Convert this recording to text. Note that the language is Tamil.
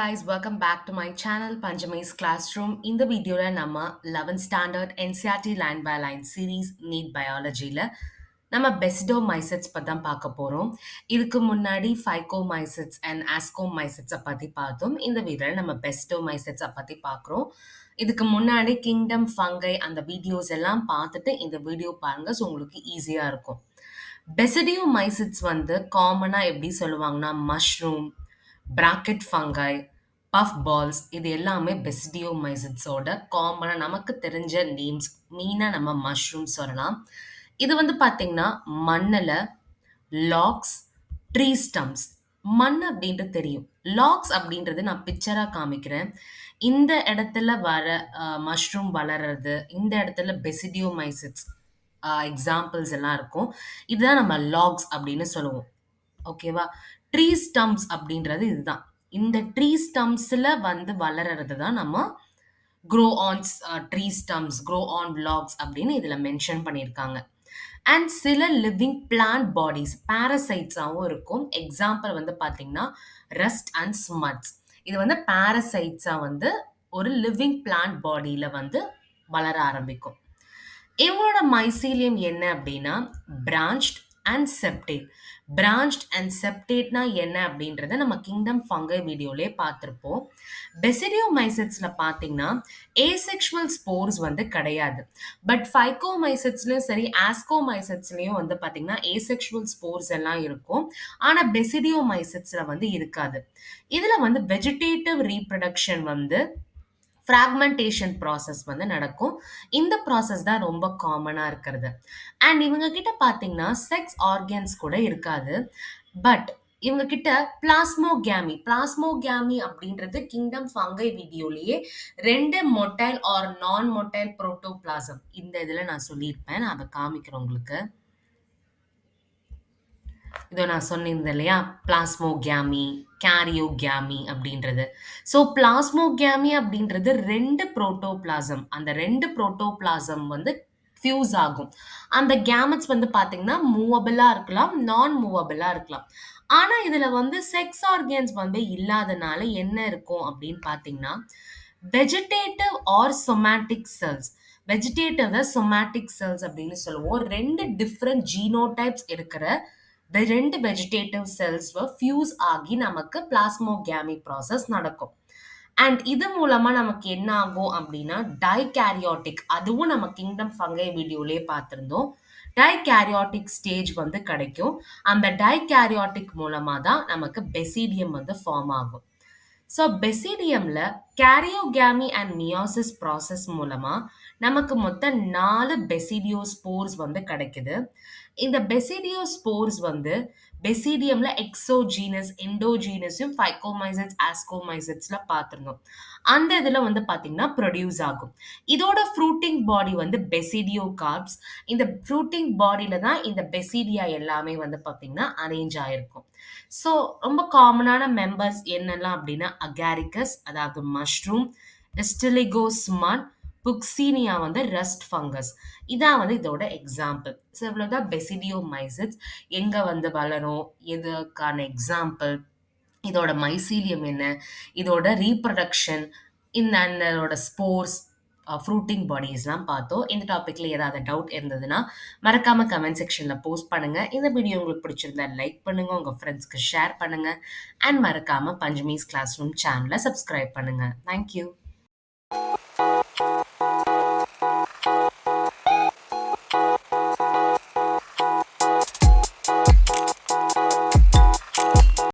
guys, welcome back to my channel Panjami's Classroom. இந்த வீடியோல நம்ம 11th standard NCERT line by line series NEET biologyல நம்ம பெசிடோமைசிட்ஸ் பத்தி தான் பார்க்க போறோம். இதுக்கு முன்னாடி ஃபைகோமைசிட்ஸ் அண்ட் ஆஸ்கோமைசிட்ஸை பத்தி பார்த்தோம். இந்த வீடியோல நம்ம பெசிடோமைசிட்ஸை பத்தி பார்க்குறோம். இதுக்கு முன்னாடி கிங்டம் ஃபங்கை அந்த வீடியோஸ் எல்லாம் பார்த்துட்டு இந்த வீடியோ பாருங்க. ஸோ உங்களுக்கு ஈஸியா இருக்கும். பெசிடியோமைசிட்ஸ் வந்து காமனா எப்படி சொல்லுவாங்கன்னா mushroom, bracket fungi, puff balls இது எல்லாமே பெசிடியோமைசிட்ஸோட காமனா நமக்கு தெரிஞ்ச நேம்ஸ். மெயினா நம்ம மஷ்ரூம் சொல்லலாம். இது வந்து பார்த்தீங்கன்னா மண்ணுல லாக்ஸ், ட்ரீ ஸ்டம்ப்ஸ். மண் அப்படின்றது தெரியும். லாக்ஸ் அப்படின்றது நான் பிக்சரா காமிக்கிறேன். இந்த இடத்துல வர மஷ்ரூம் வளர்றது, இந்த இடத்துல பெசிடியோமைசிட்ஸ் எக்ஸாம்பிள்ஸ் எல்லாம் இருக்கும். இதுதான் நம்ம லாக்ஸ் அப்படின்னு சொல்லுவோம். ஓகேவா? ட்ரீ ஸ்டம்ப்ஸ் அப்படின்றது இதுதான். இந்த ட்ரீ ஸ்டம்ப்ஸ்ல வந்து வளர்றது தான் நம்ம grow ons tree stumps, grow on logs அப்படின்னு இதுல மென்ஷன் பண்ணியிருக்காங்க. அண்ட் சில லிவிங் பிளான்ட் பாடிஸ் பாரசைட்ஸாகவும் இருக்கும். எக்ஸாம்பிள் வந்து பார்த்தீங்கன்னா ரஸ்ட் அண்ட் ஸ்மட்ஸ். இது வந்து பாரசைட்ஸாக வந்து ஒரு லிவிங் பிளான்ட் பாடியில் வந்து வளர ஆரம்பிக்கும். இவங்களோட மைசீலியம் என்ன அப்படின்னா branched and septate. Branched and செப்டேட்னா என்ன அப்படின்றத நம்ம கிங்டம் ஃபங்கை வீடியோலே பார்த்துருப்போம். பெசிடியோமைசிட்ஸ்ல பார்த்தீங்கன்னா ஏசெக்சுவல் ஸ்போர்ஸ் வந்து கிடையாது. பட் ஃபைகோமைசிட்ஸ்லயும் சரி ஆஸ்கோமைசிட்ஸ்லயும் வந்து பார்த்தீங்கன்னா ஏசெக்சுவல் ஸ்போர்ஸ் எல்லாம் இருக்கும். ஆனால் பெசிடியோமைசிட்ஸ்ல வந்து இருக்காது. இதுல வந்து வெஜிடேட்டிவ் ரீப்ரொடக்ஷன் வந்து ஃப்ராக்மெண்டேஷன் ப்ராசஸ் வந்து நடக்கும். இந்த ப்ராசஸ் தான் ரொம்ப காமனாக இருக்கிறது. அண்ட் இவங்க கிட்ட பார்த்தீங்கன்னா செக்ஸ் ஆர்கன்ஸ் கூட இருக்காது. பட் இவங்க கிட்ட பிளாஸ்மோகேமி அப்படின்றது கிங்டம் ஃபங்கை வீடியோலயே 2 motile or non motile protoplasm இந்த இதில் நான் சொல்லியிருப்பேன். நான் அதை காமிக்கிறேன் உங்களுக்கு. இதோ நான் சொன்னிருந்தேன் இல்லையா பிளாஸ்மோகேமி, கேரியோகேமி அப்படின்றது. ஸோ பிளாஸ்மோகேமி அப்படின்றது 2 புரோட்டோபிளாசம். அந்த 2 புரோட்டோபிளாசம் வந்து ஃபியூஸ் ஆகும். அந்த கேமெட்ஸ் வந்து பார்த்தீங்கன்னா மூவபிளா இருக்கலாம், நான் மூவபிளா இருக்கலாம். ஆனா இதுல வந்து செக்ஸ் ஆர்கன்ஸ் வந்து இல்லாதனால என்ன இருக்கும் அப்படின்னு பார்த்தீங்கன்னா vegetative or somatic cells. Vegetative somatic cells அப்படின்னு சொல்லுவோம். 2 டிஃப்ரெண்ட் ஜீனோடைப்ஸ் இருக்கிற 2 வெஜிடேட்டிவ் செல்ஸ் ஃபியூஸ் ஆகி நமக்கு பிளாஸ்மோகேமி ப்ராசஸ் நடக்கும். அண்ட் இது மூலமா நமக்கு என்ன ஆகும் அப்படின்னா டைகேரியாட்டிக், அதுவும் நம்ம கிங்டம் ஃபங்கை வீடியோலயே பார்த்திருந்தோம். டைகேரியாட்டிக் ஸ்டேஜ் வந்து கிடைக்கும். அந்த டைகேரியாட்டிக் மூலமா தான் நமக்கு பெசிடியம் வந்து ஃபார்ம் ஆகும். ஸோ பெசிடியம்ல கேரியோகேமி அண்ட் மியோசிஸ் ப்ராசஸ் மூலமா நமக்கு மொத்தம் 4 பெசிடியோஸ்போர்ஸ் வந்து கிடைக்குது. இந்த பெசிடியோஸ்போர்ஸ் வந்து பெசிடியம்ல எக்ஸோஜீனஸ், எண்டோஜீனஸும் ஃபைகோமைசிட்ஸ், ஆஸ்கோமைசிட்ஸ்ல பார்த்திருந்தோம். அந்த இதுல வந்து பாத்தீங்கன்னா ப்ரொடியூஸ் ஆகும். இதோட ஃப்ரூட்டிங் பாடி வந்து பெசிடியோ கார்ப்ஸ். இந்த ஃப்ரூட்டிங் பாடியில தான் இந்த பெசிடியா எல்லாமே வந்து பாத்தீங்கன்னா அரேஞ்ச் ஆயிருக்கும். ஸோ ரொம்ப காமனான மெம்பர்ஸ் என்னெல்லாம் அப்படின்னா அகாரிகஸ் அதாவது மஷ்ரூம், ஸ்டிலிகோஸ்மான், புக்சீனியா வந்து ரஸ்ட் ஃபங்கஸ். இதான் வந்து இதோட எக்ஸாம்பிள். ஸோ இவ்வளோதான் பெசிடியோமைசிட்ஸ் எங்கே வந்து வளரும், எதுக்கான எக்ஸாம்பிள், இதோட மைசீலியம் என்ன, இதோட ரீப்ரொடக்ஷன், அதோட ஸ்போர்ஸ், ஃப்ரூட்டிங் பாடிஸ்லாம் பார்த்தோம். இந்த டாப்பிக்கில் ஏதாவது டவுட் இருந்ததுன்னா மறக்காமல் கமெண்ட் செக்ஷனில் போஸ்ட் பண்ணுங்கள். இந்த வீடியோ உங்களுக்கு பிடிச்சிருந்தா லைக் பண்ணுங்கள், உங்கள் ஃப்ரெண்ட்ஸ்க்கு ஷேர் பண்ணுங்கள். அண்ட் மறக்காமல் பஞ்சமீஸ் கிளாஸ் ரூம் சேனலை சப்ஸ்கிரைப் பண்ணுங்கள். தேங்க்யூ.